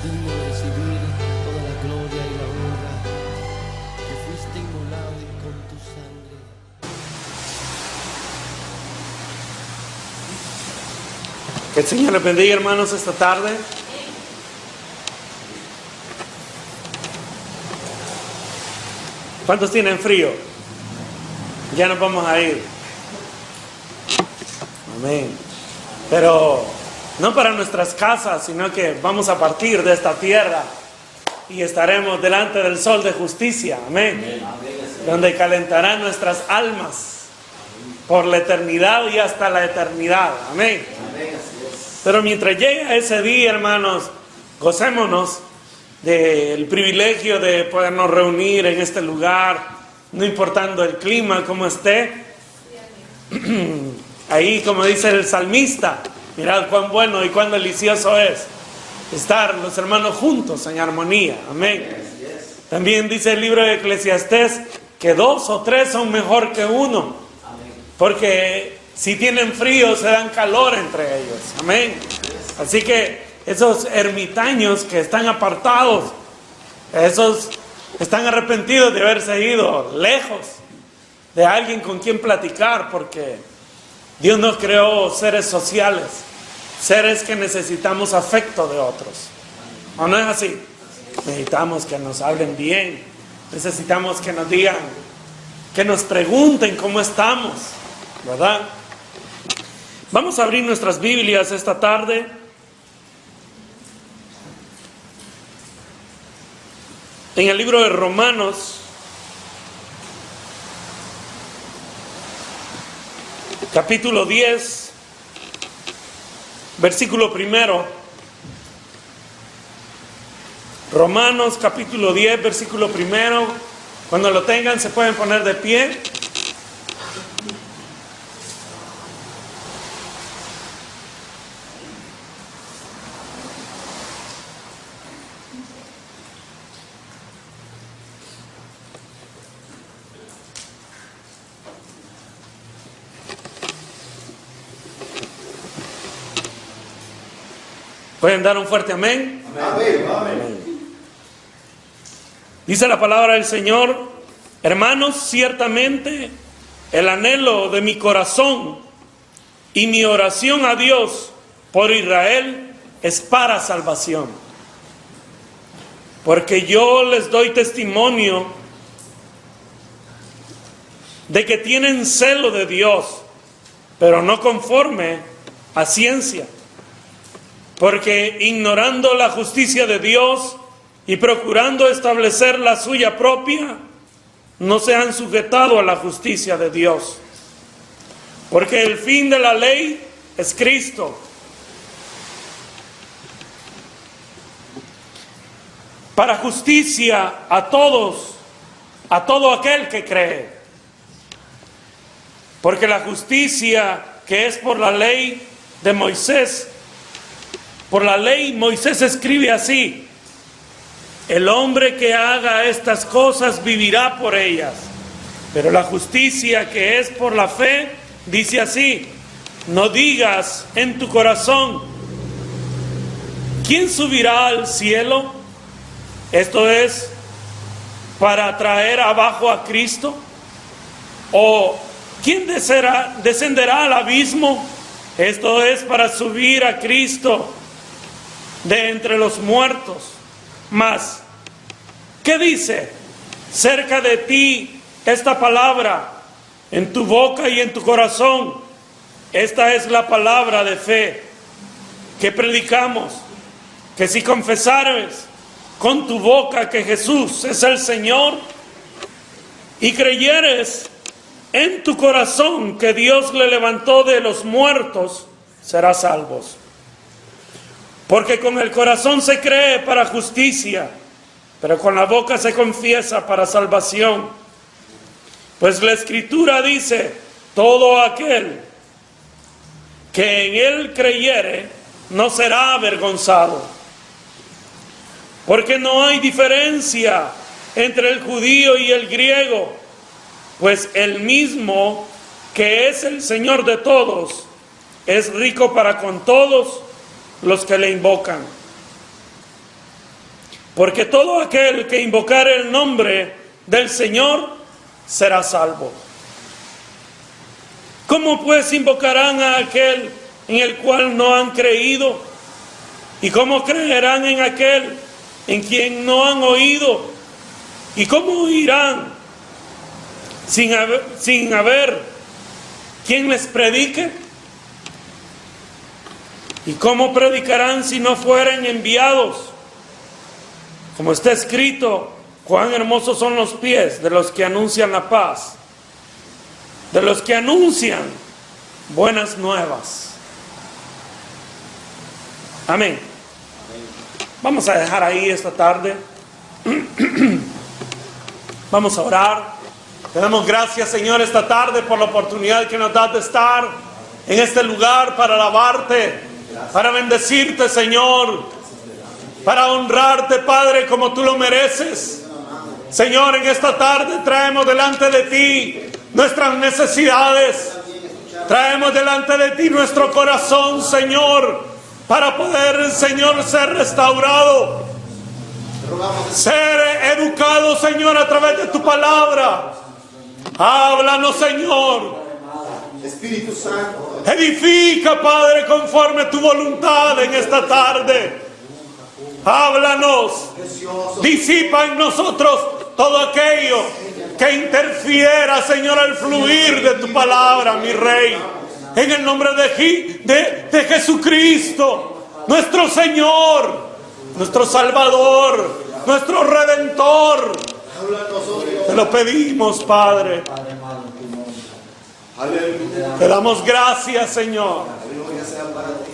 digno de recibir toda la gloria y la honra, que fuiste inmolado y con tu sangre. Que el Señor les bendiga, hermanos, esta tarde. ¿Cuántos tienen frío? Ya nos vamos a ir. Amén. Pero no para nuestras casas, sino que vamos a partir de esta tierra y estaremos delante del sol de justicia. Amén. Donde calentarán nuestras almas por la eternidad y hasta la eternidad. Amén. Pero mientras llega ese día, hermanos, gocémonos del privilegio de podernos reunir en este lugar, no importando el clima, como esté. Ahí, como dice el salmista, mirad cuán bueno y cuán delicioso es estar los hermanos juntos en armonía. Amén. También dice el libro de Eclesiastés que 2 o 3 son mejor que uno, porque si tienen frío se dan calor entre ellos. Amén. Así que esos ermitaños que están apartados, esos están arrepentidos de haberse ido lejos de alguien con quien platicar, porque Dios nos creó seres sociales, seres que necesitamos afecto de otros. ¿O no es así? Necesitamos que nos hablen bien, necesitamos que nos digan, que nos pregunten cómo estamos, ¿verdad? Vamos a abrir nuestras Biblias esta tarde en el libro de Romanos, capítulo 10, versículo 1. Romanos capítulo 10, versículo 1. Cuando lo tengan se pueden poner de pie. ¿Pueden dar un fuerte amén? Amén. Amén. Dice la palabra del Señor: hermanos, ciertamente el anhelo de mi corazón y mi oración a Dios por Israel es para salvación. Porque yo les doy testimonio de que tienen celo de Dios, pero no conforme a ciencia. Porque ignorando la justicia de Dios y procurando establecer la suya propia, no se han sujetado a la justicia de Dios. Porque el fin de la ley es Cristo, para justicia a todos, a todo aquel que cree. Porque la justicia que es por la ley de Moisés, por la ley Moisés escribe así: el hombre que haga estas cosas vivirá por ellas. Pero la justicia que es por la fe dice así: no digas en tu corazón, ¿quién subirá al cielo? Esto es, para traer abajo a Cristo. ¿O quién descenderá al abismo? Esto es, para subir a Cristo de entre los muertos. Mas, ¿qué dice? Cerca de ti esta palabra, en tu boca y en tu corazón. Esta es la palabra de fe que predicamos, que si confesares con tu boca que Jesús es el Señor y creyeres en tu corazón que Dios le levantó de los muertos, serás salvos. Porque con el corazón se cree para justicia, pero con la boca se confiesa para salvación. Pues la Escritura dice: todo aquel que en él creyere no será avergonzado. Porque no hay diferencia entre el judío y el griego, pues el mismo que es el Señor de todos es rico para con todos los que le invocan. porque todo aquel que invocare el nombre del Señor será salvo. ¿Cómo pues invocarán a aquel en el cual no han creído? ¿Y cómo creerán en aquel en quien no han oído? ¿Y cómo oirán sin haber quien les predique? ¿Y cómo predicarán si no fueren enviados? Como está escrito, cuán hermosos son los pies de los que anuncian la paz, de los que anuncian buenas nuevas. Amén. Vamos a dejar ahí esta tarde. Vamos a orar. Te damos gracias, Señor, esta tarde por la oportunidad que nos das de estar en este lugar para alabarte, para bendecirte, Señor, para honrarte, Padre, como tú lo mereces. Señor, en esta tarde traemos delante de ti nuestras necesidades. Traemos delante de ti nuestro corazón, Señor, para poder, Señor, ser restaurado, ser educado, Señor, a través de tu palabra. Háblanos, Señor. Espíritu Santo. Edifica, Padre, conforme a tu voluntad en esta tarde. Háblanos. Disipa en nosotros todo aquello que interfiera, Señor, al fluir de tu palabra, mi Rey. En el nombre de Jesucristo, nuestro Señor, nuestro Salvador, nuestro Redentor. Te lo pedimos, Padre. Te damos gracias, Señor.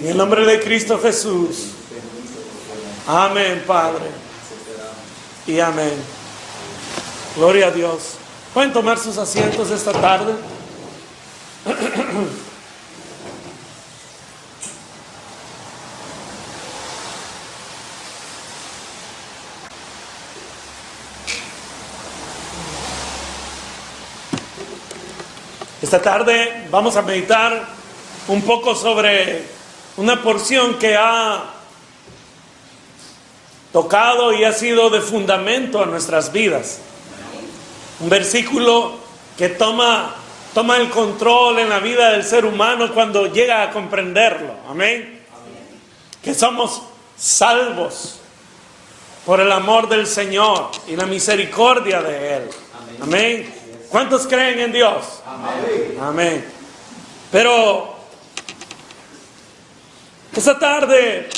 En el nombre de Cristo Jesús. Amén, Padre. Y amén. Gloria a Dios. ¿Pueden tomar sus asientos esta tarde? Esta tarde vamos a meditar un poco sobre una porción que ha tocado y ha sido de fundamento a nuestras vidas. Un versículo que toma el control en la vida del ser humano cuando llega a comprenderlo. Amén. Que somos salvos por el amor del Señor y la misericordia de Él. Amén. ¿Cuántos creen en Dios? Amén. Amén. Pero esta tarde,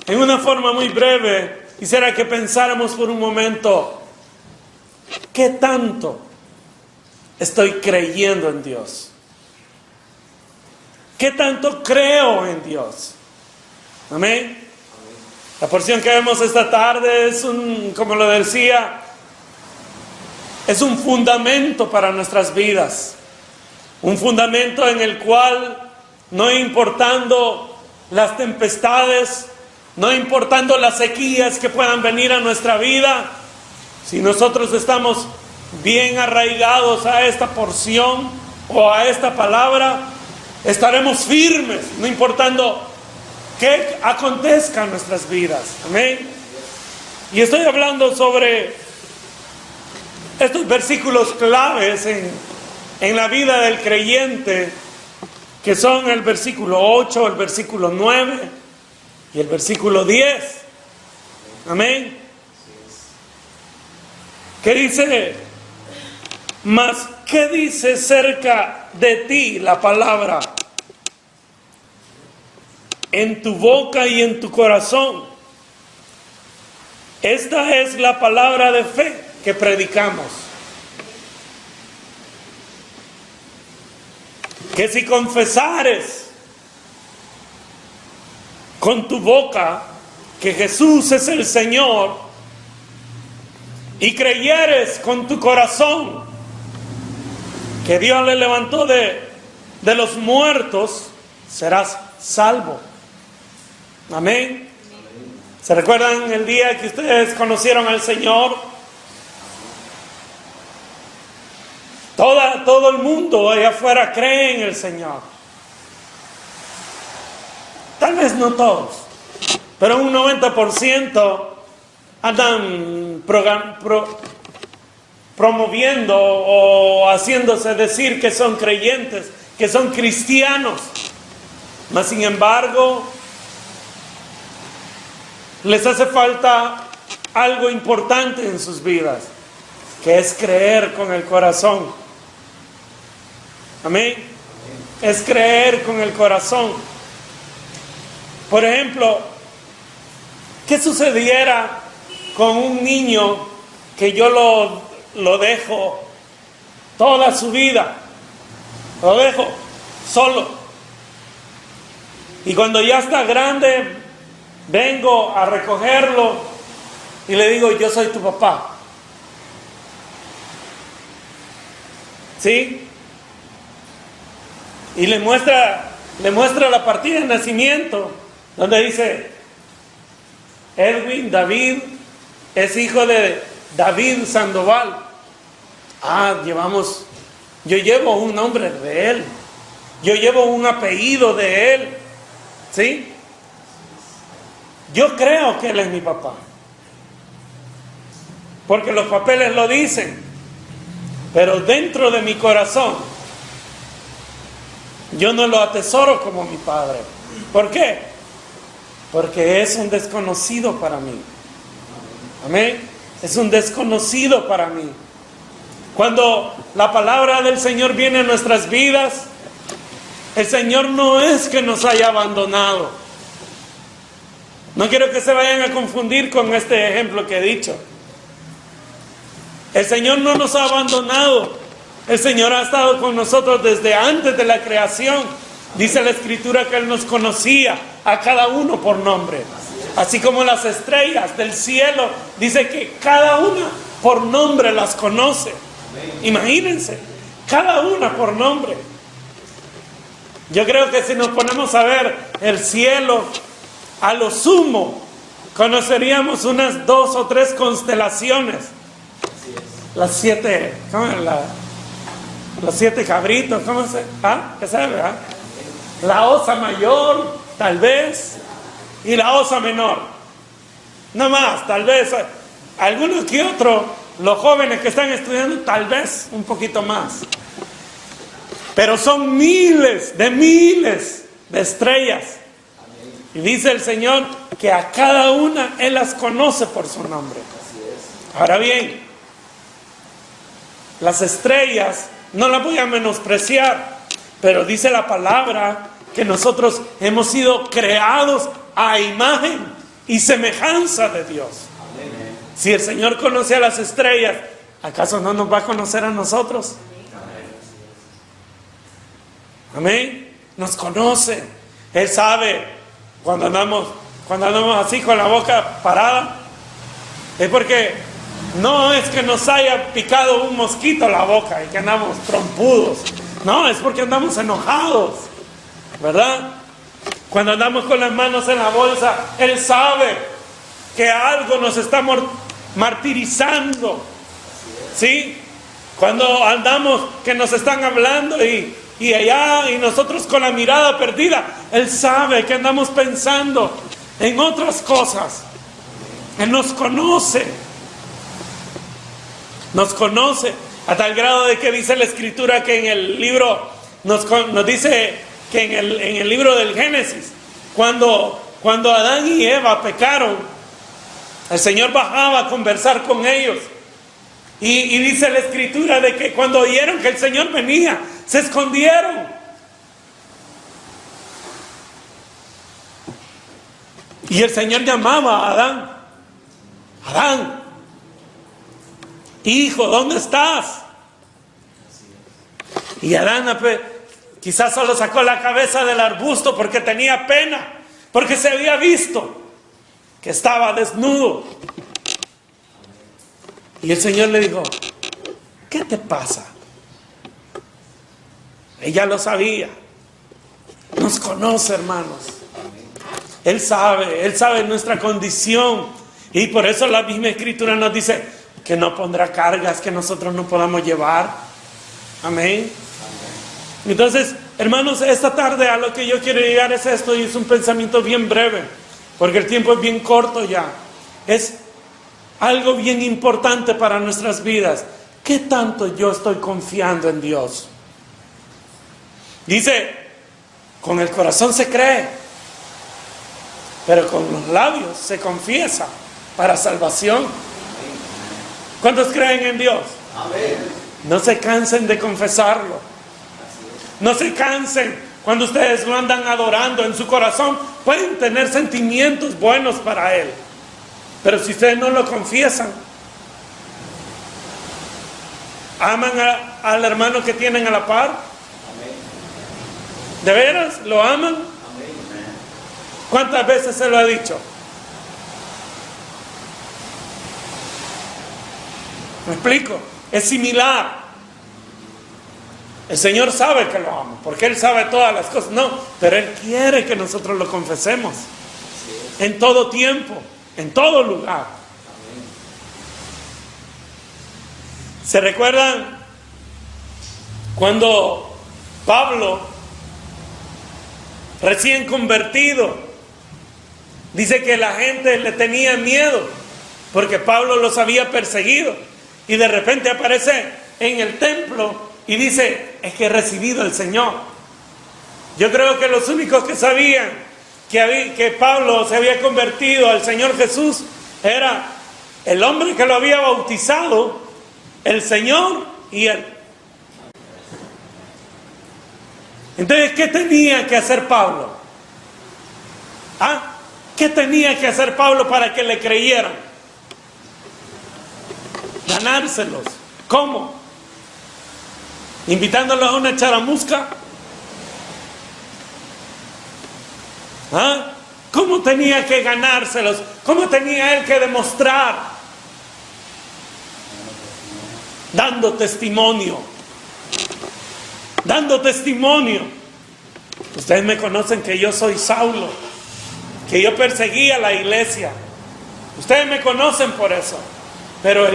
en una forma muy breve, quisiera que pensáramos por un momento, ¿qué tanto estoy creyendo en Dios? ¿Qué tanto creo en Dios? Amén. La porción que vemos esta tarde es como lo decía, es un fundamento para nuestras vidas. Un fundamento en el cual, no importando las tempestades, no importando las sequías que puedan venir a nuestra vida, si nosotros estamos bien arraigados a esta porción o a esta palabra, estaremos firmes, no importando qué acontezca en nuestras vidas. Amén. Y estoy hablando sobre estos versículos claves en la vida del creyente, que son el versículo 8, el versículo 9 y el versículo 10. Amén. ¿Qué dice? Mas, ¿qué dice cerca de ti la palabra? En tu boca y en tu corazón. Esta es la palabra de fe que predicamos. Que si confesares con tu boca que Jesús es el Señor y creyeres con tu corazón que Dios le levantó de los muertos, serás salvo. Amén. ¿Se recuerdan el día que ustedes conocieron al Señor? Todo el mundo allá afuera cree en el Señor. Tal vez no todos, pero un 90% andan promoviendo o haciéndose decir que son creyentes, que son cristianos, mas sin embargo les hace falta algo importante en sus vidas, que es creer con el corazón. Amén. Es creer con el corazón. Por ejemplo, ¿qué sucediera con un niño que yo lo dejo toda su vida? Lo dejo solo. Y cuando ya está grande, vengo a recogerlo y le digo, yo soy tu papá. ¿Sí? Y le muestra la partida de nacimiento, donde dice, Edwin David es hijo de David Sandoval. Yo llevo un nombre de él, yo llevo un apellido de él, ¿sí? Yo creo que él es mi papá, porque los papeles lo dicen, pero dentro de mi corazón yo no lo atesoro como mi padre. ¿Por qué? Porque es un desconocido para mí. Amén. Es un desconocido para mí. Cuando la palabra del Señor viene a nuestras vidas, el Señor no es que nos haya abandonado. No quiero que se vayan a confundir con este ejemplo que he dicho. El Señor no nos ha abandonado. El Señor ha estado con nosotros desde antes de la creación. Dice la Escritura que Él nos conocía a cada uno por nombre. Así como las estrellas del cielo, dice que cada una por nombre las conoce. Imagínense, cada una por nombre. Yo creo que si nos ponemos a ver el cielo, a lo sumo, conoceríamos unas 2 o 3 constelaciones. Las 7, los 7 cabritos, ¿cómo se? ¿Qué sabe? La osa mayor, tal vez, y la osa menor. No más, tal vez, algunos que otros, los jóvenes que están estudiando, tal vez un poquito más. Pero son miles de estrellas. Y dice el Señor que a cada una Él las conoce por su nombre. Ahora bien, las estrellas no las voy a menospreciar, pero dice la palabra que nosotros hemos sido creados a imagen y semejanza de Dios. Si el Señor conoce a las estrellas, ¿acaso no nos va a conocer a nosotros? Amén. Nos conoce. Él sabe cuando andamos así con la boca parada. Es porque no es que nos haya picado un mosquito la boca y que andamos trompudos. No, es porque andamos enojados, ¿verdad? Cuando andamos con las manos en la bolsa, Él sabe que algo nos está martirizando, ¿sí? Cuando andamos que nos están hablando y allá y nosotros con la mirada perdida, Él sabe que andamos pensando en otras cosas. Él nos conoce a tal grado de que dice la Escritura que en el libro nos dice que en el libro del Génesis, cuando Adán y Eva pecaron, el Señor bajaba a conversar con ellos. Y dice la Escritura de que cuando oyeron que el Señor venía, se escondieron. Y el Señor llamaba a Adán. Adán, hijo, ¿dónde estás? Y Adán quizás solo sacó la cabeza del arbusto porque tenía pena, porque se había visto que estaba desnudo. Y el Señor le dijo, ¿qué te pasa? Ella lo sabía. Nos conoce, hermanos. Él sabe nuestra condición. Y por eso la misma Escritura nos dice que no pondrá cargas que nosotros no podamos llevar. Amén. Entonces, hermanos, esta tarde a lo que yo quiero llegar es esto, y es un pensamiento bien breve, porque el tiempo es bien corto ya. Es algo bien importante para nuestras vidas. ¿Qué tanto yo estoy confiando en Dios? Dice, con el corazón se cree, pero con los labios se confiesa para salvación. ¿Cuántos creen en Dios? Amén. No se cansen de confesarlo. No se cansen cuando ustedes lo andan adorando en su corazón. Pueden tener sentimientos buenos para Él, pero si ustedes no lo confiesan, ¿aman al hermano que tienen a la par? ¿De veras? ¿Lo aman? ¿Cuántas veces se lo ha dicho? ¿Me explico? Es similar. El Señor sabe que lo amo, porque Él sabe todas las cosas. No, pero Él quiere que nosotros lo confesemos. En todo tiempo, en todo lugar. ¿Se recuerdan cuando Pablo, recién convertido, dice que la gente le tenía miedo porque Pablo los había perseguido, y de repente aparece en el templo y dice, es que he recibido al Señor? Yo creo que los únicos que sabían que Pablo se había convertido al Señor Jesús era el hombre que lo había bautizado, el Señor y él. Entonces, ¿qué tenía que hacer Pablo? ¿Qué tenía que hacer Pablo para que le creyeran? Ganárselos. ¿Cómo? ¿Invitándolos a una charamusca? ¿Cómo tenía que ganárselos? ¿Cómo tenía él que demostrar? Dando testimonio. Dando testimonio. Ustedes me conocen que yo soy Saulo, que yo perseguía la iglesia. Ustedes me conocen por eso. Pero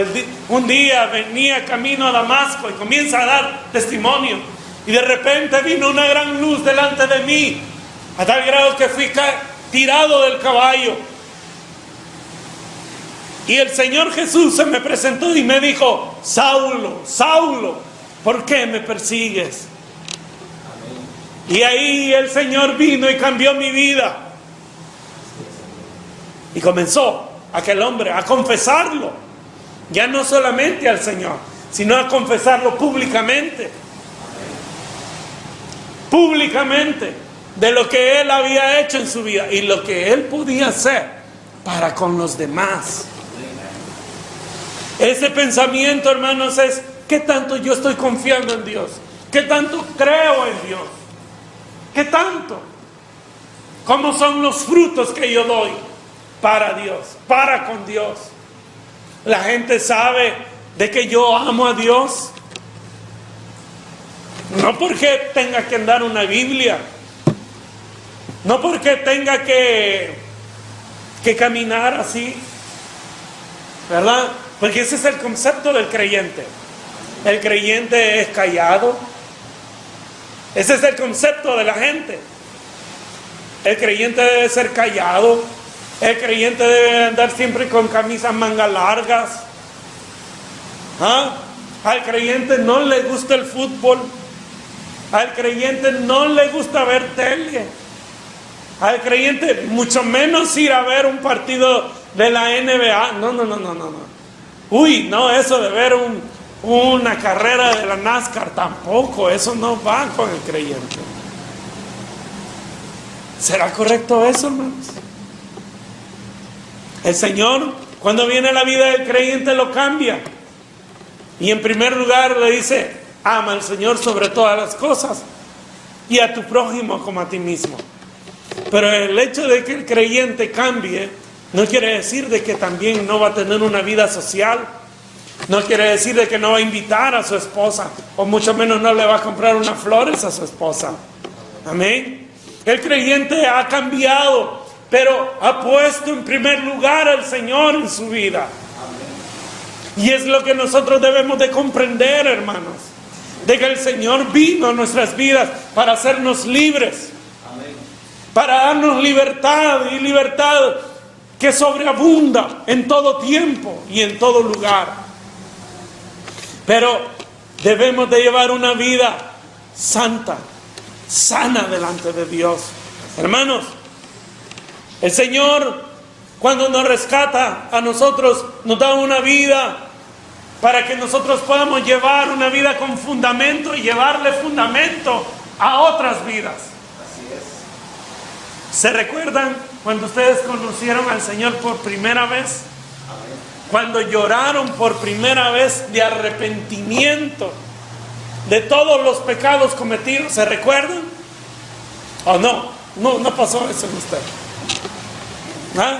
un día venía camino a Damasco y comienza a dar testimonio, y de repente vino una gran luz delante de mí, a tal grado que fui tirado del caballo. Y el Señor Jesús se me presentó y me dijo, Saulo, Saulo, ¿por qué me persigues? Y ahí el Señor vino y cambió mi vida. Y comenzó aquel hombre a confesarlo. Ya no solamente al Señor, sino a confesarlo públicamente. Públicamente, de lo que él había hecho en su vida y lo que él podía hacer para con los demás. Ese pensamiento, hermanos, es: ¿qué tanto yo estoy confiando en Dios? ¿Qué tanto creo en Dios? ¿Qué tanto? ¿Cómo son los frutos que yo doy para Dios, para con Dios? La gente sabe de que yo amo a Dios. No porque tenga que andar una Biblia, no porque tenga que caminar así, ¿verdad? Porque ese es el concepto del creyente. El creyente es callado. Ese es el concepto de la gente. El creyente debe ser callado. El creyente debe andar siempre con camisas manga largas. Al creyente no le gusta el fútbol. Al creyente no le gusta ver tele. Al creyente mucho menos ir a ver un partido de la NBA. No. Uy, no, eso de ver una carrera de la NASCAR tampoco. Eso no va con el creyente. ¿Será correcto eso, hermanos? El Señor, cuando viene a la vida del creyente, lo cambia. Y en primer lugar le dice: ama al Señor sobre todas las cosas y a tu prójimo como a ti mismo. Pero el hecho de que el creyente cambie no quiere decir de que también no va a tener una vida social. No quiere decir de que no va a invitar a su esposa, o mucho menos no le va a comprar unas flores a su esposa. Amén. El creyente ha cambiado, pero ha puesto en primer lugar al Señor en su vida. Y es lo que nosotros debemos de comprender, hermanos, de que el Señor vino a nuestras vidas para hacernos libres, para darnos libertad, y libertad que sobreabunda en todo tiempo y en todo lugar. Pero debemos de llevar una vida santa, sana delante de Dios. Hermanos, el Señor, cuando nos rescata a nosotros, nos da una vida para que nosotros podamos llevar una vida con fundamento y llevarle fundamento a otras vidas. ¿Se recuerdan cuando ustedes conocieron al Señor por primera vez? Cuando lloraron por primera vez de arrepentimiento de todos los pecados cometidos. ¿Se recuerdan? ¿O no? No pasó eso en usted. ¿Ah?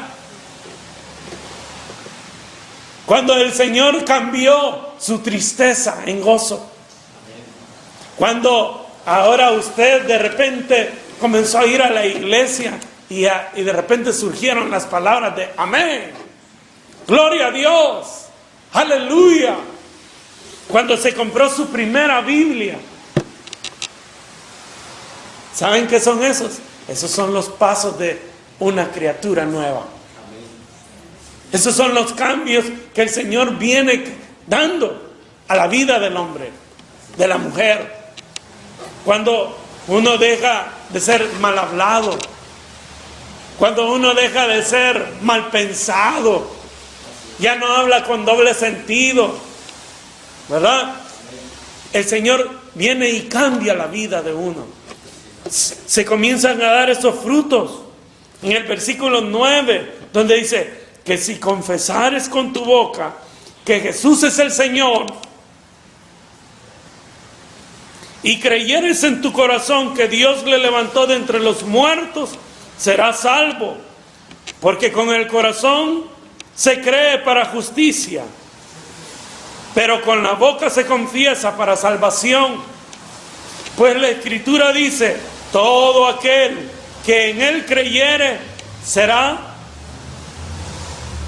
Cuando el Señor cambió su tristeza en gozo. Cuando ahora usted de repente comenzó a ir a la iglesia y de repente surgieron las palabras de amén, gloria a Dios, aleluya. Cuando se compró su primera Biblia. ¿Saben qué son esos? Esos son los pasos de una criatura nueva. Esos son los cambios que el Señor viene dando a la vida del hombre, de la mujer. Cuando uno deja de ser mal hablado, cuando uno deja de ser mal pensado, ya no habla con doble sentido, ¿verdad? El Señor viene y cambia la vida de uno. Se comienzan a dar esos frutos. En el versículo 9, donde dice que si confesares con tu boca que Jesús es el Señor y creyeres en tu corazón que Dios le levantó de entre los muertos, serás salvo. Porque con el corazón se cree para justicia, pero con la boca se confiesa para salvación. Pues la Escritura dice: todo aquel que en él creyere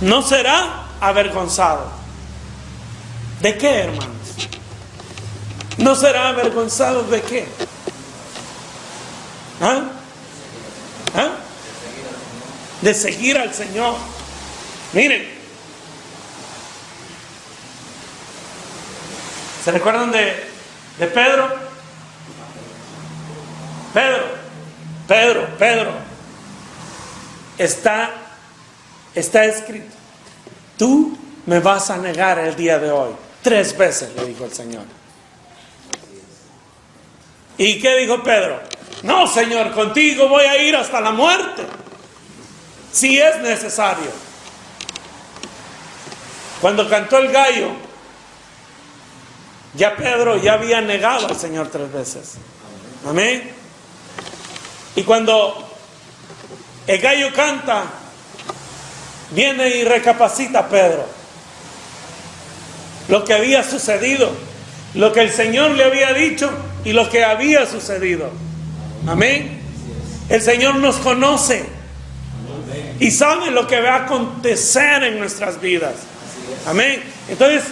no será avergonzado. ¿De qué, hermanos? ¿No será avergonzado de qué? ¿Ah? ¿Ah? De seguir al Señor. Miren, ¿se recuerdan de Pedro? Pedro. Está escrito: tú me vas a negar el día de hoy 3 veces, le dijo el Señor. ¿Y qué dijo Pedro? No, Señor, contigo voy a ir hasta la muerte, si es necesario. Cuando cantó el gallo, ya Pedro ya había negado al Señor 3 veces. Amén. Y cuando el gallo canta, viene y recapacita Pedro lo que había sucedido, lo que el Señor le había dicho y lo que había sucedido. Amén. El Señor nos conoce y sabe lo que va a acontecer en nuestras vidas. Amén. Entonces,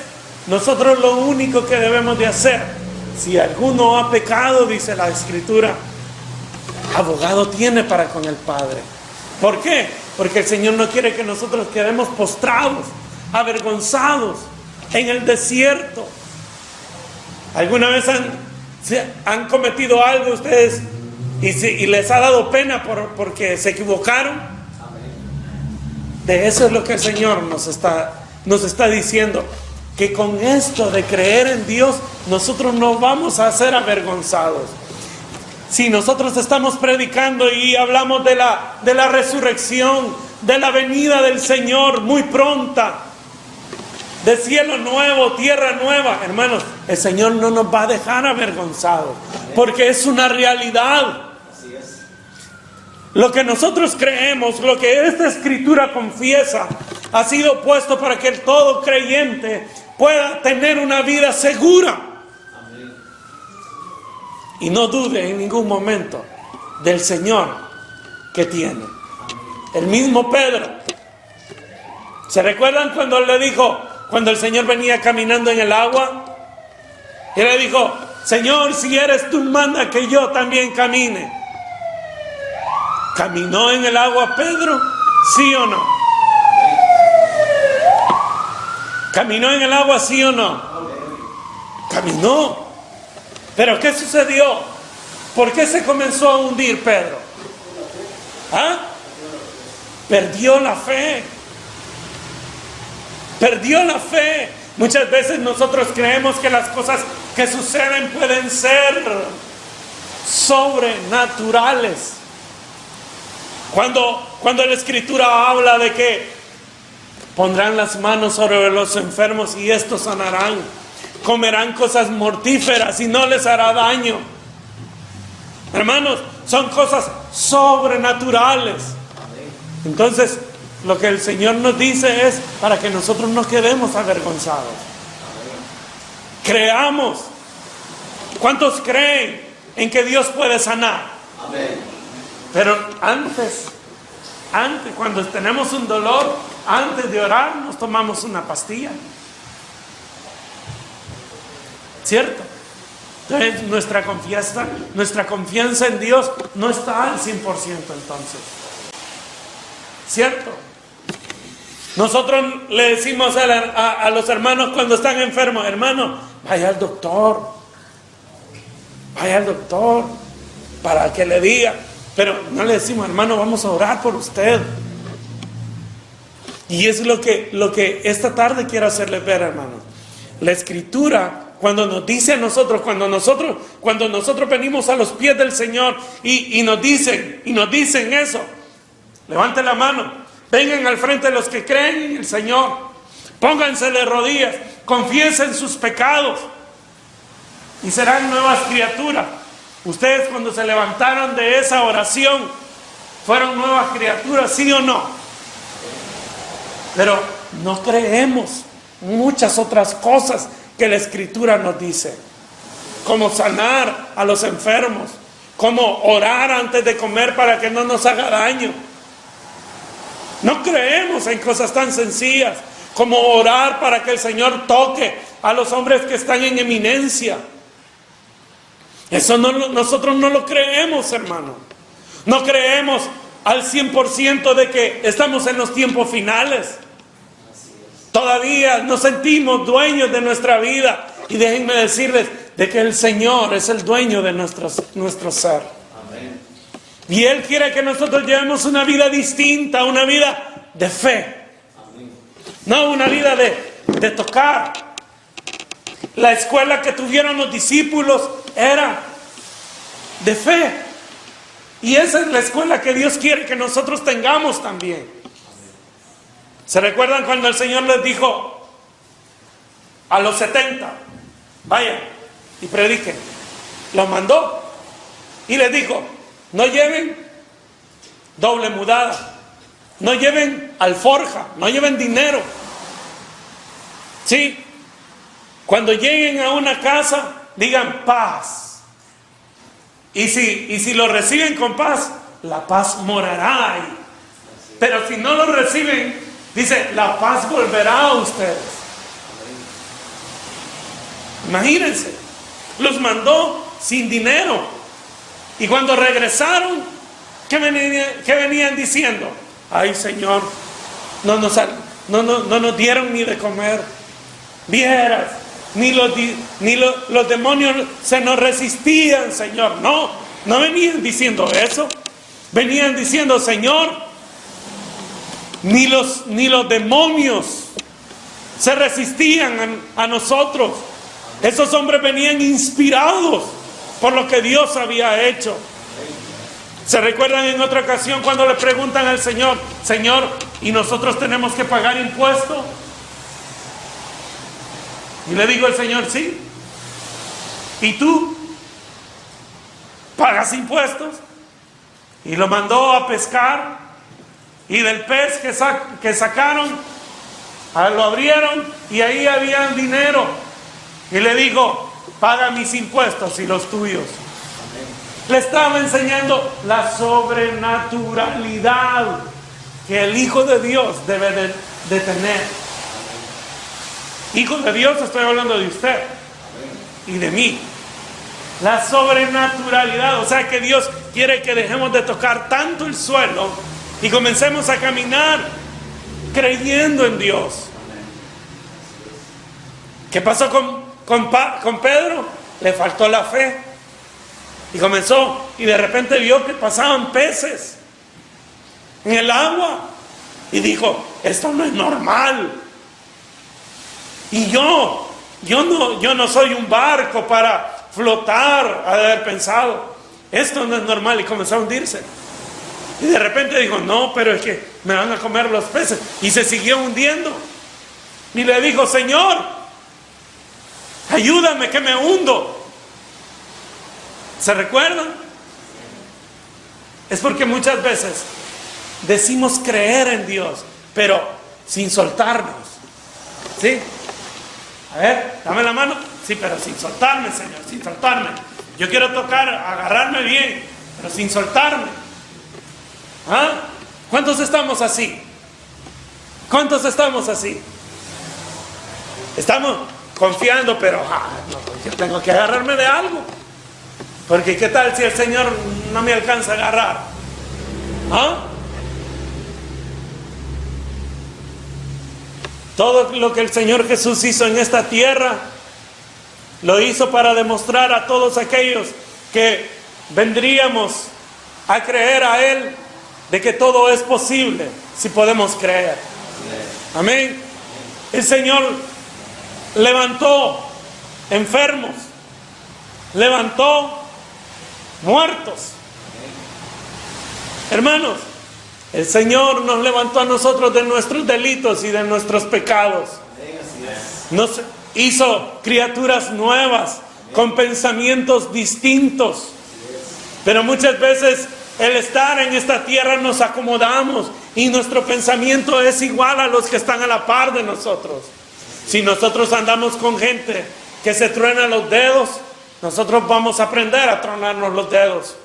nosotros lo único que debemos de hacer, si alguno ha pecado, dice la Escritura, abogado tiene para con el Padre. ¿Por qué? Porque el Señor no quiere que nosotros quedemos postrados, avergonzados en el desierto. ¿Alguna vez han cometido algo ustedes y les ha dado pena porque se equivocaron? De eso es lo que el Señor nos está diciendo, que con esto de creer en Dios nosotros no vamos a ser avergonzados. Si nosotros estamos predicando y hablamos de la resurrección, de la venida del Señor muy pronta, de cielo nuevo, tierra nueva, hermanos, el Señor no nos va a dejar avergonzados, porque es una realidad. Lo que nosotros creemos, lo que esta Escritura confiesa, ha sido puesto para que todo creyente pueda tener una vida segura. Y no dude en ningún momento del Señor que tiene. El mismo Pedro, ¿se recuerdan cuando le dijo, cuando el Señor venía caminando en el agua? Y le dijo: Señor, si eres tú, manda que yo también camine. ¿Caminó en el agua Pedro? ¿Sí o no? ¿Caminó en el agua, sí o no? Caminó. Pero ¿qué sucedió? ¿Por qué se comenzó a hundir Pedro? ¿Ah? Perdió la fe. Perdió la fe. Muchas veces nosotros creemos que las cosas que suceden pueden ser sobrenaturales. Cuando la Escritura habla de que pondrán las manos sobre los enfermos y estos sanarán, comerán cosas mortíferas y no les hará daño. Hermanos, son cosas sobrenaturales. Entonces, lo que el Señor nos dice es para que nosotros no quedemos avergonzados. Creamos. ¿Cuántos creen en que Dios puede sanar? Pero antes, cuando tenemos un dolor, antes de orar, nos tomamos una pastilla. ¿Cierto? Entonces, nuestra confianza en Dios no está al 100% entonces. ¿Cierto? Nosotros le decimos a los hermanos cuando están enfermos: hermano, vaya al doctor para que le diga. Pero no le decimos: hermano, vamos a orar por usted. Y es lo que esta tarde quiero hacerles ver, hermanos. La Escritura, cuando nos dice a nosotros, cuando nosotros venimos a los pies del Señor y nos dicen eso: levante la mano, vengan al frente de los que creen en el Señor, pónganse de rodillas, confiesen sus pecados y serán nuevas criaturas. Ustedes, cuando se levantaron de esa oración, fueron nuevas criaturas, ¿sí o no? Pero no creemos muchas otras cosas que la Escritura nos dice, como sanar a los enfermos, como orar antes de comer para que no nos haga daño. No creemos en cosas tan sencillas como orar para que el Señor toque a los hombres que están en eminencia. Eso nosotros no lo creemos, hermano. No creemos al 100% de que estamos en los tiempos finales. Todavía nos sentimos dueños de nuestra vida. Y déjenme decirles de que el Señor es el dueño de nuestro ser. Amén. Y Él quiere que nosotros llevemos una vida distinta, una vida de fe. Amén. No una vida de tocar. La escuela que tuvieron los discípulos era de fe. Y esa es la escuela que Dios quiere que nosotros tengamos también. ¿Se recuerdan cuando el Señor les dijo a los 70, vayan y prediquen? Los mandó y les dijo: no lleven doble mudada, no lleven alforja, no lleven dinero. ¿Sí? Cuando lleguen a una casa, digan paz. Y si lo reciben con paz, la paz morará ahí. Pero si no lo reciben, dice, la paz volverá a ustedes. Imagínense, los mandó sin dinero. Y cuando regresaron, ¿qué venían diciendo? Ay, Señor, no nos dieron ni de comer. Vieras, ni los demonios se nos resistían, Señor. No venían diciendo eso. Venían diciendo: Señor, ni los demonios se resistían a nosotros. Esos hombres venían inspirados por lo que Dios había hecho. ¿Se recuerdan en otra ocasión cuando le preguntan al Señor: Señor, ¿y nosotros tenemos que pagar impuestos? Y le dijo el Señor: sí. ¿Y tú pagas impuestos? Y lo mandó a pescar. Y del pez que sacaron, lo abrieron y ahí había dinero. Y le dijo: paga mis impuestos y los tuyos. Le estaba enseñando la sobrenaturalidad que el Hijo de Dios debe de tener. Hijo de Dios, estoy hablando de usted y de mí. La sobrenaturalidad, o sea que Dios quiere que dejemos de tocar tanto el suelo y comencemos a caminar creyendo en Dios. ¿Qué pasó con Pedro? Le faltó la fe. Y comenzó, y de repente vio que pasaban peces en el agua. Y dijo, esto no es normal. Y yo no soy un barco para flotar, ha de haber pensado. Esto no es normal, y comenzó a hundirse. Y de repente dijo, no, pero es que me van a comer los peces. Y se siguió hundiendo. Y le dijo, Señor, ayúdame que me hundo. ¿Se recuerdan? Es porque muchas veces decimos creer en Dios, pero sin soltarnos. ¿Sí? A ver, dame la mano. Sí, pero sin soltarme, Señor, sin soltarme. Yo quiero tocar, agarrarme bien, pero sin soltarme. ¿Ah? ¿Cuántos estamos así? ¿Cuántos estamos así? Estamos confiando, pero no, yo tengo que agarrarme de algo. Porque ¿qué tal si el Señor no me alcanza a agarrar? ¿Ah? Todo lo que el Señor Jesús hizo en esta tierra, lo hizo para demostrar a todos aquellos que vendríamos a creer a Él, de que todo es posible si podemos creer. Amén. El Señor levantó enfermos, levantó muertos. Hermanos, el Señor nos levantó a nosotros de nuestros delitos y de nuestros pecados. Nos hizo criaturas nuevas, con pensamientos distintos. Pero muchas veces el estar en esta tierra nos acomodamos y nuestro pensamiento es igual a los que están a la par de nosotros. Si nosotros andamos con gente que se truena los dedos, nosotros vamos a aprender a tronarnos los dedos.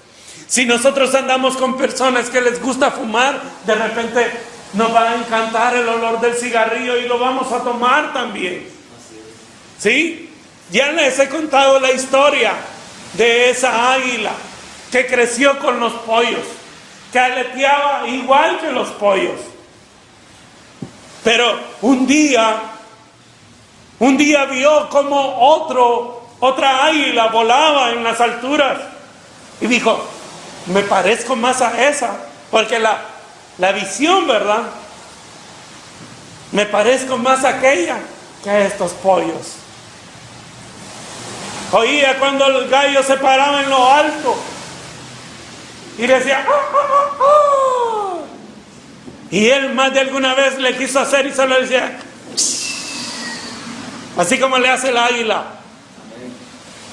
Si nosotros andamos con personas que les gusta fumar, de repente nos va a encantar el olor del cigarrillo y lo vamos a tomar también. ¿Sí? Ya les he contado la historia de esa águila que creció con los pollos, que aleteaba igual que los pollos. Pero un día vio como otra águila volaba en las alturas y dijo, me parezco más a esa, porque la visión, ¿verdad? Me parezco más a aquella que a estos pollos. Oía cuando el gallo se paraba en lo alto y decía, ¡ah, ah, ah, ah! Y él más de alguna vez le quiso hacer y solo decía, así como le hace el águila.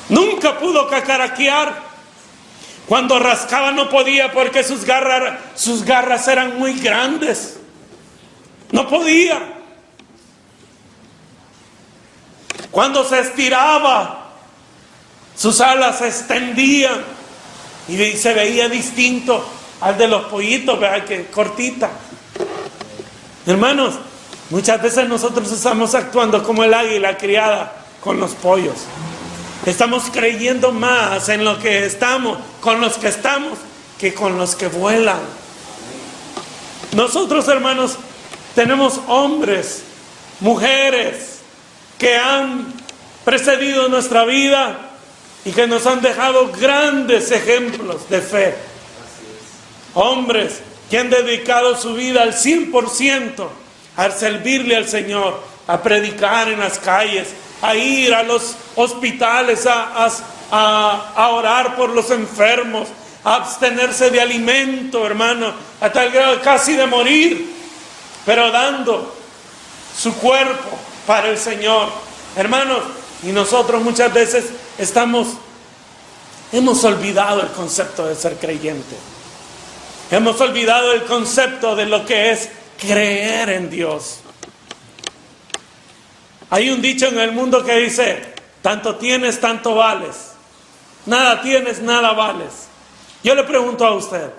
Nunca pudo cacaraquear. Cuando rascaba no podía porque sus garras eran muy grandes. No podía. Cuando se estiraba, sus alas se extendían y se veía distinto al de los pollitos, ¿verdad? Que cortita. Hermanos, muchas veces nosotros estamos actuando como el águila criada con los pollos. Estamos creyendo más en lo que estamos, con los que estamos, que con los que vuelan. Nosotros, hermanos, tenemos hombres, mujeres que han precedido nuestra vida y que nos han dejado grandes ejemplos de fe. Hombres que han dedicado su vida al 100% a servirle al Señor, a predicar en las calles, a ir a los hospitales a orar por los enfermos, a abstenerse de alimento, hermano, a tal grado casi de morir, pero dando su cuerpo para el Señor. Hermanos, y nosotros muchas veces hemos olvidado el concepto de ser creyente. Hemos olvidado el concepto de lo que es creer en Dios. Hay un dicho en el mundo que dice, tanto tienes, tanto vales. Nada tienes, nada vales. Yo le pregunto a usted,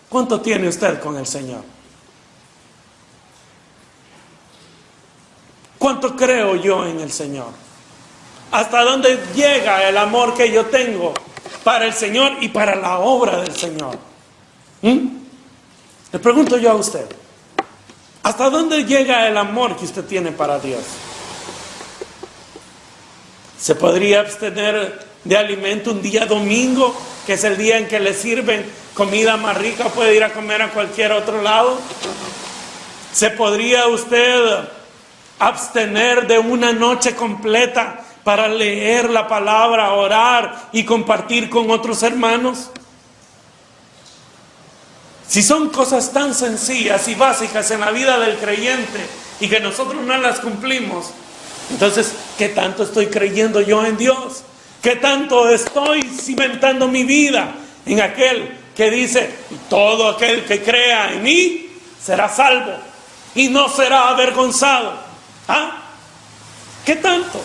¿cuánto tiene usted con el Señor? ¿Cuánto creo yo en el Señor? ¿Hasta dónde llega el amor que yo tengo para el Señor y para la obra del Señor? Le pregunto yo a usted, ¿hasta dónde llega el amor que usted tiene para Dios? Se podría abstener de alimento un día domingo, que es el día en que le sirven comida más rica, puede ir a comer a cualquier otro lado. Se podría usted abstener de una noche completa para leer la palabra, orar y compartir con otros hermanos. Si son cosas tan sencillas y básicas en la vida del creyente y que nosotros no las cumplimos, entonces, ¿qué tanto estoy creyendo yo en Dios? ¿Qué tanto estoy cimentando mi vida en aquel que dice, todo aquel que crea en mí será salvo y no será avergonzado? ¿Ah? ¿Qué tanto?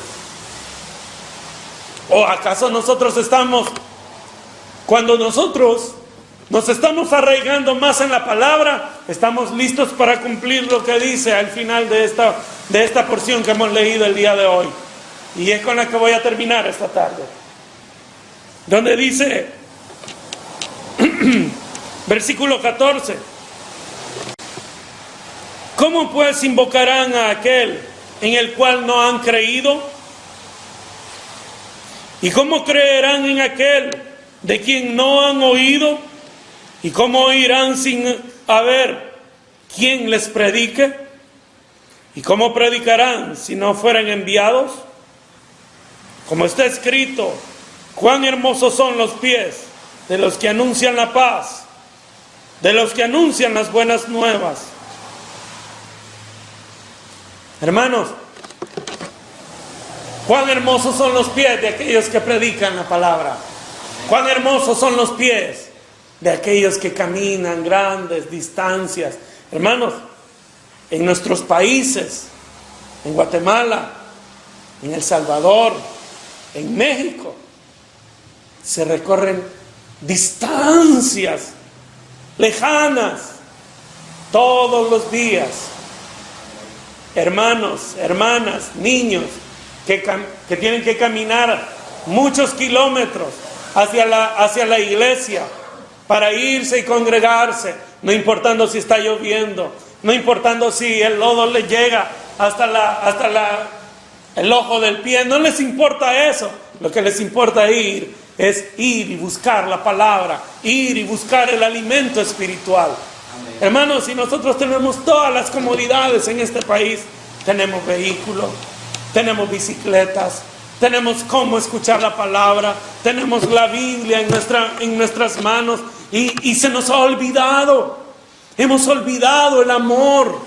¿O acaso nosotros estamos, cuando nosotros nos estamos arraigando más en la palabra, estamos listos para cumplir lo que dice al final de esta porción que hemos leído el día de hoy? Y es con la que voy a terminar esta tarde. Donde dice, versículo 14, ¿cómo pues invocarán a aquel en el cual no han creído? ¿Y cómo creerán en aquel de quien no han oído? ¿Y cómo oirán sin haber quien les predique? ¿Y cómo predicarán si no fueran enviados? Como está escrito, cuán hermosos son los pies de los que anuncian la paz, de los que anuncian las buenas nuevas. Hermanos, cuán hermosos son los pies de aquellos que predican la palabra. Cuán hermosos son los pies de aquellos que caminan grandes distancias. Hermanos, en nuestros países, en Guatemala, en El Salvador, en México, se recorren distancias lejanas todos los días. Hermanos, hermanas, niños que tienen que caminar muchos kilómetros hacia la iglesia para irse y congregarse, no importando si está lloviendo, no importando si el lodo les llega hasta el ojo del pie, no les importa eso. Lo que les importa es ir y buscar la palabra, ir y buscar el alimento espiritual. Amén. Hermanos, si nosotros tenemos todas las comodidades en este país, tenemos vehículos, tenemos bicicletas, tenemos cómo escuchar la palabra, tenemos la Biblia en nuestras manos, y se nos ha olvidado. Hemos olvidado el amor,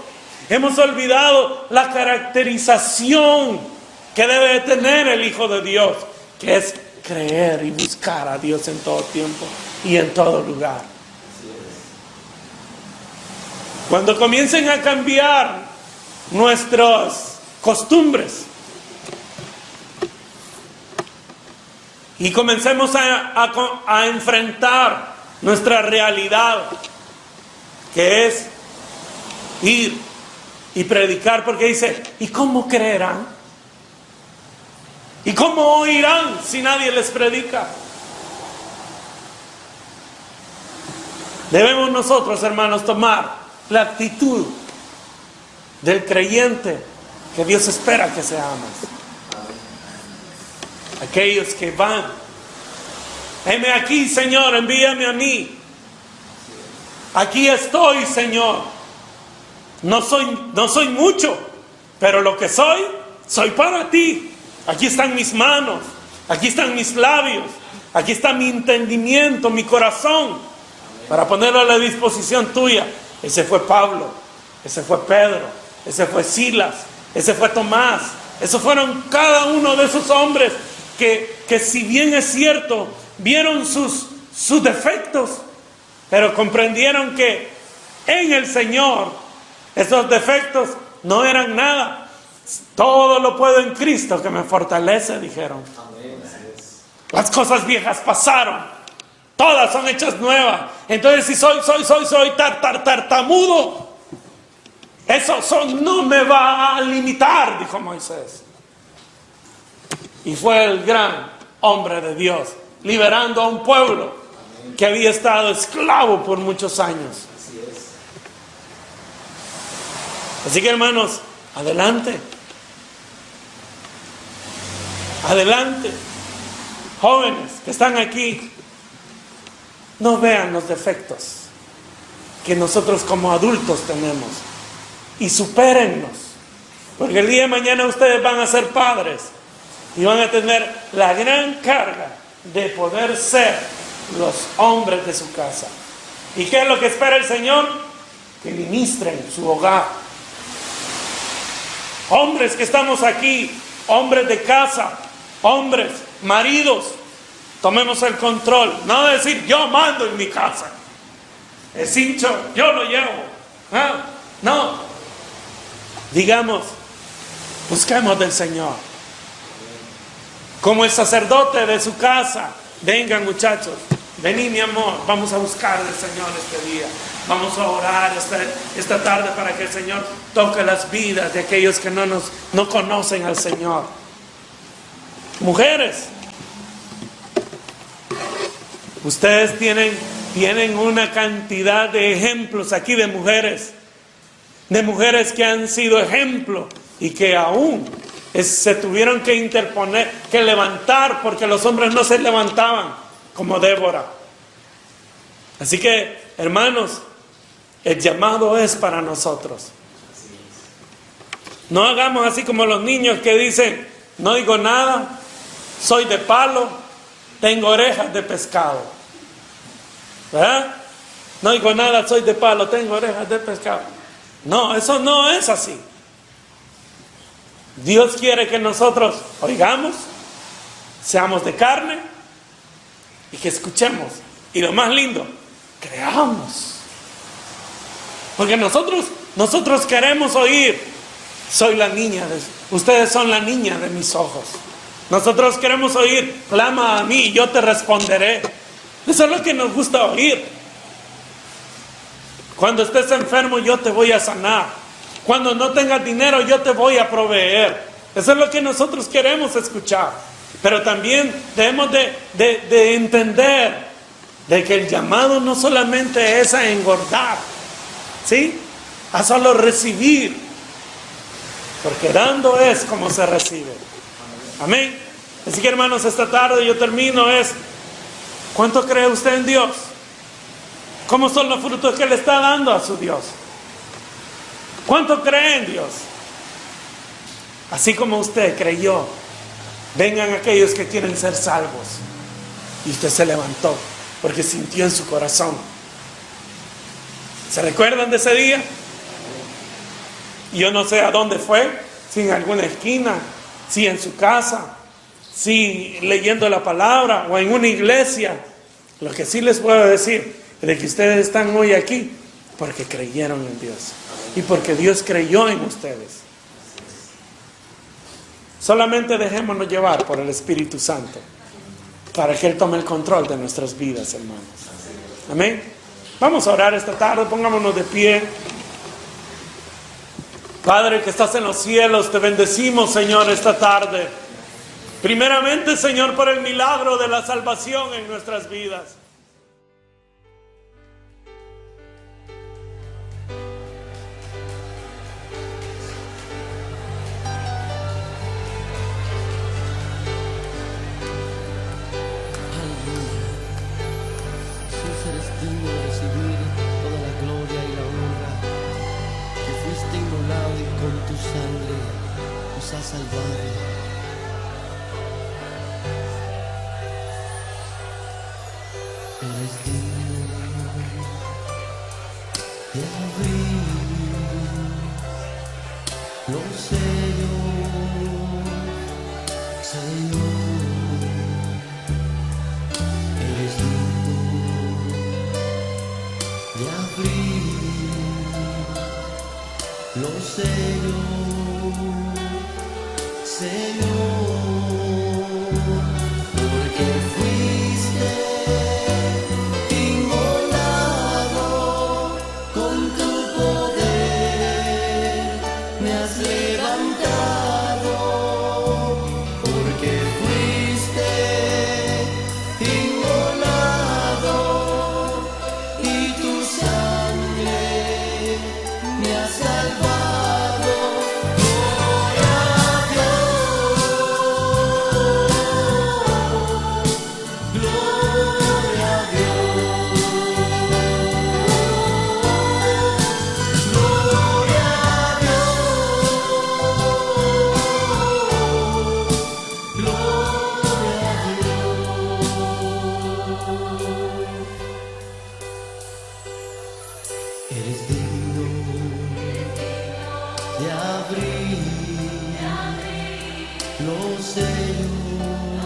hemos olvidado la caracterización que debe de tener el Hijo de Dios, que es creer y buscar a Dios en todo tiempo y en todo lugar. Cuando comiencen a cambiar nuestras costumbres y comencemos a enfrentar nuestra realidad, que es ir y predicar, porque dice, ¿y cómo creerán? ¿Y cómo oirán si nadie les predica? Debemos nosotros, hermanos, tomar la actitud del creyente que Dios espera que seamos. Aquellos que van, heme aquí, Señor, envíame a mí. Aquí estoy, Señor. No soy mucho, pero lo que soy para ti. Aquí están mis manos, aquí están mis labios, aquí está mi entendimiento, mi corazón, para ponerlo a la disposición tuya. Ese fue Pablo, ese fue Pedro, ese fue Silas, ese fue Tomás. Esos fueron cada uno de esos hombres que si bien es cierto, vieron sus defectos, pero comprendieron que en el Señor esos defectos no eran nada. Todo lo puedo en Cristo que me fortalece, dijeron. Las cosas viejas pasaron, todas son hechas nuevas. Entonces si soy tartamudo, eso no me va a limitar, dijo Moisés. Y fue el gran hombre de Dios, liberando a un pueblo que había estado esclavo por muchos años. Así que, hermanos, adelante. Adelante. Jóvenes que están aquí, no vean los defectos que nosotros como adultos tenemos y supérennos, porque el día de mañana ustedes van a ser padres y van a tener la gran carga de poder ser los hombres de su casa. ¿Y qué es lo que espera el Señor? Que ministren su hogar. Hombres que estamos aquí, hombres de casa, hombres, maridos, tomemos el control. No decir yo mando en mi casa, el cincho yo lo llevo. No, digamos, busquemos del Señor. Como el sacerdote de su casa, vengan muchachos, vení mi amor, vamos a buscar del Señor este día. Vamos a orar esta tarde para que el Señor toque las vidas de aquellos que no conocen al Señor. Mujeres, ustedes tienen una cantidad de ejemplos aquí de mujeres que han sido ejemplo y que aún se tuvieron que interponer, que levantar, porque los hombres no se levantaban, como Débora. Así que, hermanos, el llamado es para nosotros. No hagamos así como los niños que dicen, no digo nada, soy de palo, tengo orejas de pescado. ¿Verdad? No digo nada, soy de palo, tengo orejas de pescado. No, eso no es así. Dios quiere que nosotros oigamos, seamos de carne y que escuchemos. Y lo más lindo, creamos. Porque nosotros queremos oír. Soy la niña, ustedes son la niña de mis ojos. Nosotros queremos oír, clama a mí y yo te responderé. Eso es lo que nos gusta oír. Cuando estés enfermo yo te voy a sanar. Cuando no tengas dinero yo te voy a proveer. Eso es lo que nosotros queremos escuchar. Pero también debemos de entender de que el llamado no solamente es a engordar, ¿sí? A solo recibir. Porque dando es como se recibe. Amén. Así que, hermanos, esta tarde yo termino ¿cuánto cree usted en Dios? ¿Cómo son los frutos que le está dando a su Dios? ¿Cuánto cree en Dios? Así como usted creyó, vengan aquellos que quieren ser salvos. Y usted se levantó porque sintió en su corazón. ¿Se recuerdan de ese día? Yo no sé a dónde fue, si en alguna esquina, si en su casa, si leyendo la palabra o en una iglesia. Lo que sí les puedo decir es de que ustedes están hoy aquí porque creyeron en Dios y porque Dios creyó en ustedes. Solamente dejémonos llevar por el Espíritu Santo para que Él tome el control de nuestras vidas, hermanos. Amén. Vamos a orar esta tarde, pongámonos de pie. Padre que estás en los cielos, te bendecimos, Señor, esta tarde. Primeramente, Señor, por el milagro de la salvación en nuestras vidas. Aleluya. Jesús, eres digno de recibir toda la gloria y la honra. Que fuiste inmolado y con tu sangre nos has salvado. Eres digno de abrir los sellos, Señor. Eres digno de abrir los sellos, Señor. Porque fuiste salvado, gloria a Dios. Eres digno de abrir los sellos.